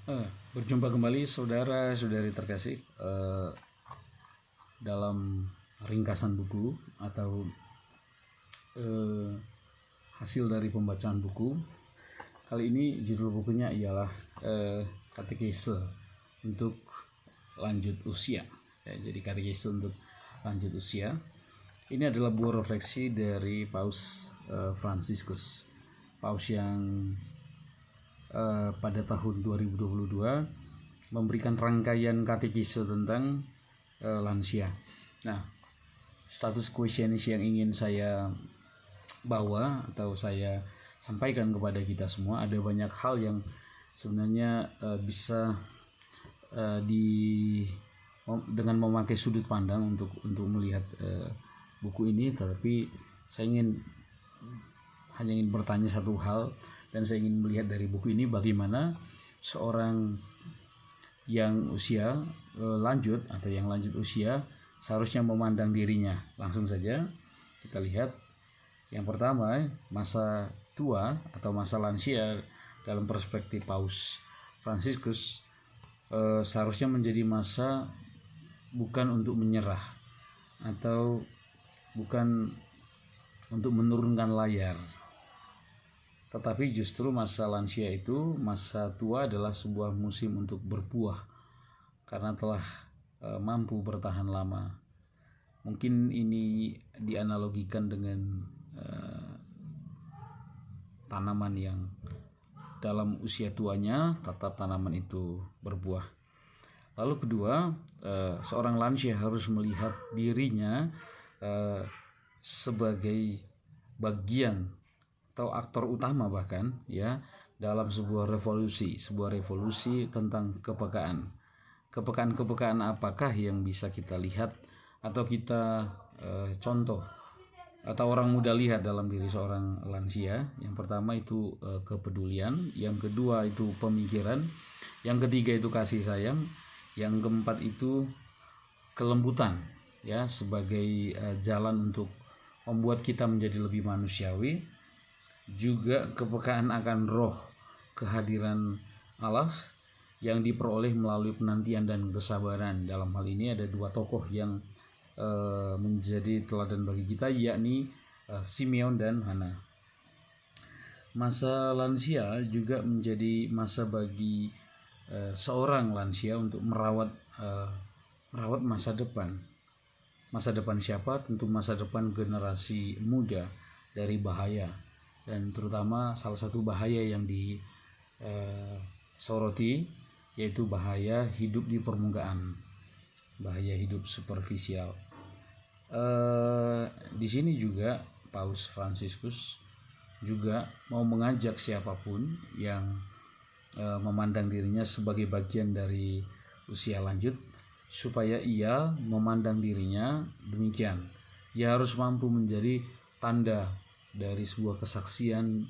Berjumpa kembali saudara-saudari terkasih dalam ringkasan buku atau hasil dari pembacaan buku. Kali ini judul bukunya ialah Katekese untuk lanjut usia. Jadi katekese untuk lanjut usia. Ini adalah buah refleksi dari Paus Fransiskus, Paus yang pada tahun 2022 memberikan rangkaian katekese tentang lansia. Nah, status questionnaire yang ingin saya bawa atau saya sampaikan kepada kita semua, ada banyak hal yang sebenarnya bisa dengan memakai sudut pandang untuk melihat buku ini, tetapi saya hanya ingin bertanya satu hal, dan saya ingin melihat dari buku ini bagaimana seorang yang usia lanjut atau yang lanjut usia seharusnya memandang dirinya. Langsung saja kita lihat. Yang pertama, masa tua atau masa lansia dalam perspektif Paus Fransiskus seharusnya menjadi masa bukan untuk menyerah atau bukan untuk menurunkan layar, tetapi justru masa lansia itu, masa tua adalah sebuah musim untuk berbuah karena telah mampu bertahan lama. Mungkin ini dianalogikan dengan tanaman yang dalam usia tuanya tetap tanaman itu berbuah. Lalu kedua, seorang lansia harus melihat dirinya sebagai bagian atau aktor utama bahkan ya dalam sebuah revolusi tentang kepekaan. Kepekaan apakah yang bisa kita lihat atau kita contoh atau orang muda lihat dalam diri seorang lansia? Yang pertama itu kepedulian, yang kedua itu pemikiran, yang ketiga itu kasih sayang, yang keempat itu kelembutan ya sebagai jalan untuk membuat kita menjadi lebih manusiawi. Juga kepekaan akan roh kehadiran Allah yang diperoleh melalui penantian dan kesabaran. Dalam hal ini ada dua tokoh yang menjadi teladan bagi kita, yakni Simeon dan Hana. Masa lansia juga menjadi masa bagi seorang lansia untuk merawat masa depan. Masa depan siapa? Tentu masa depan generasi muda dari bahaya, dan terutama salah satu bahaya yang disoroti yaitu bahaya hidup di permukaan, bahaya hidup superficial. Di sini juga Paus Fransiskus juga mau mengajak siapapun yang memandang dirinya sebagai bagian dari usia lanjut supaya ia memandang dirinya demikian. Ia harus mampu menjadi tanda dari sebuah kesaksian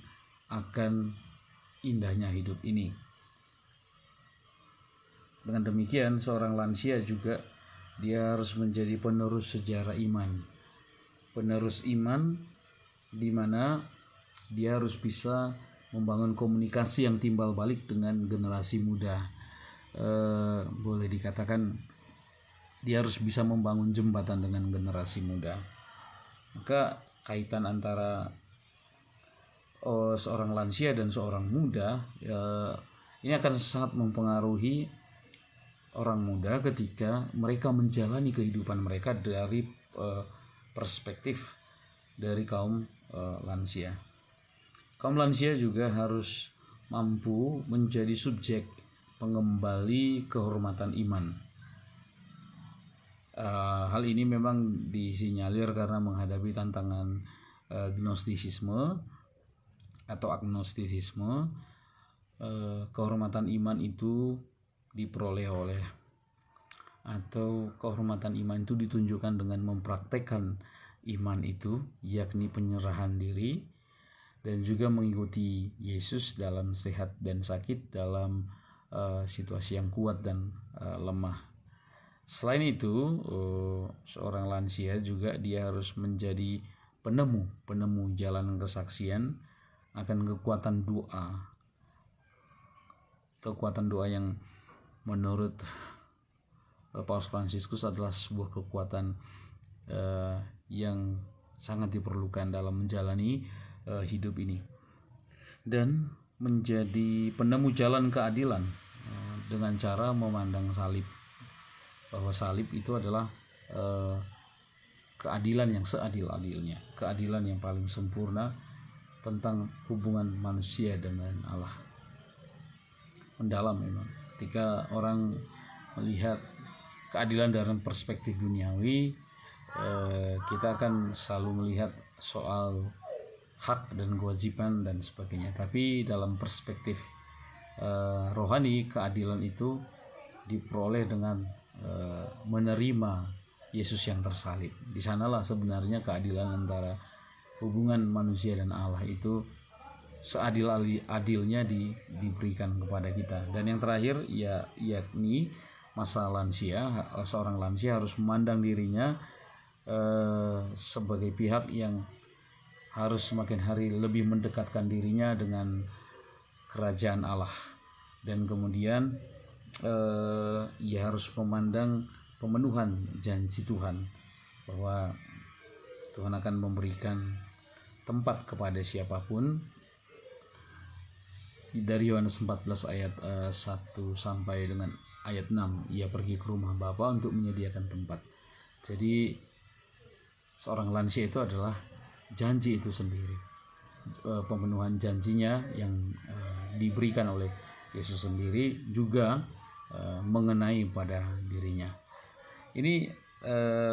akan indahnya hidup ini. Dengan demikian, seorang lansia juga dia harus menjadi penerus sejarah iman. Penerus iman di mana dia harus bisa membangun komunikasi yang timbal balik dengan generasi muda. Boleh dikatakan dia harus bisa membangun jembatan dengan generasi muda. Maka kaitan antara seorang lansia dan seorang muda ini akan sangat mempengaruhi orang muda ketika mereka menjalani kehidupan mereka dari perspektif dari kaum lansia. Kaum lansia juga harus mampu menjadi subjek pengembali kehormatan iman. Hal ini memang disinyalir karena menghadapi tantangan gnostisisme atau agnostisisme. Kehormatan iman itu diperoleh atau kehormatan iman itu ditunjukkan dengan mempraktekkan iman itu, yakni penyerahan diri dan juga mengikuti Yesus dalam sehat dan sakit, dalam situasi yang kuat dan lemah. Selain itu, seorang lansia juga dia harus menjadi penemu jalan kesaksian akan kekuatan doa kekuatan doa yang menurut Paus Fransiskus adalah sebuah kekuatan yang sangat diperlukan dalam menjalani hidup ini, dan menjadi penemu jalan keadilan dengan cara memandang salib, bahwa salib itu adalah keadilan yang seadil-adilnya, keadilan yang paling sempurna tentang hubungan manusia dengan Allah. Mendalam memang ketika orang melihat keadilan dalam perspektif duniawi, kita akan selalu melihat soal hak dan kewajiban dan sebagainya. Tapi dalam perspektif rohani, keadilan itu diperoleh dengan menerima Yesus yang tersalib. Di sanalah sebenarnya keadilan antara hubungan manusia dan Allah itu seadil-adilnya diberikan kepada kita. Dan yang terakhir yakni masa lansia. Seorang lansia harus memandang dirinya sebagai pihak yang harus semakin hari lebih mendekatkan dirinya dengan kerajaan Allah, dan kemudian ia harus memandang pemenuhan janji Tuhan, bahwa Tuhan akan memberikan tempat kepada siapapun. Dari Yohanes 14 ayat 1 sampai dengan ayat 6, ia pergi ke rumah Bapa untuk menyediakan tempat. Jadi seorang lansia itu adalah janji itu sendiri, pemenuhan janjinya yang diberikan oleh Yesus sendiri juga mengenai pada dirinya. Ini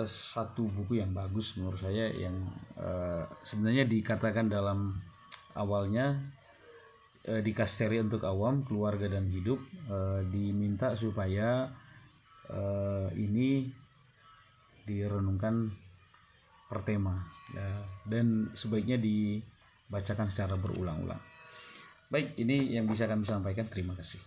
satu buku yang bagus menurut saya, yang sebenarnya dikatakan dalam awalnya dikasteri untuk awam, keluarga dan hidup, diminta supaya ini direnungkan per tema, dan sebaiknya dibacakan secara berulang-ulang. Baik, ini yang bisa kami sampaikan. Terima kasih.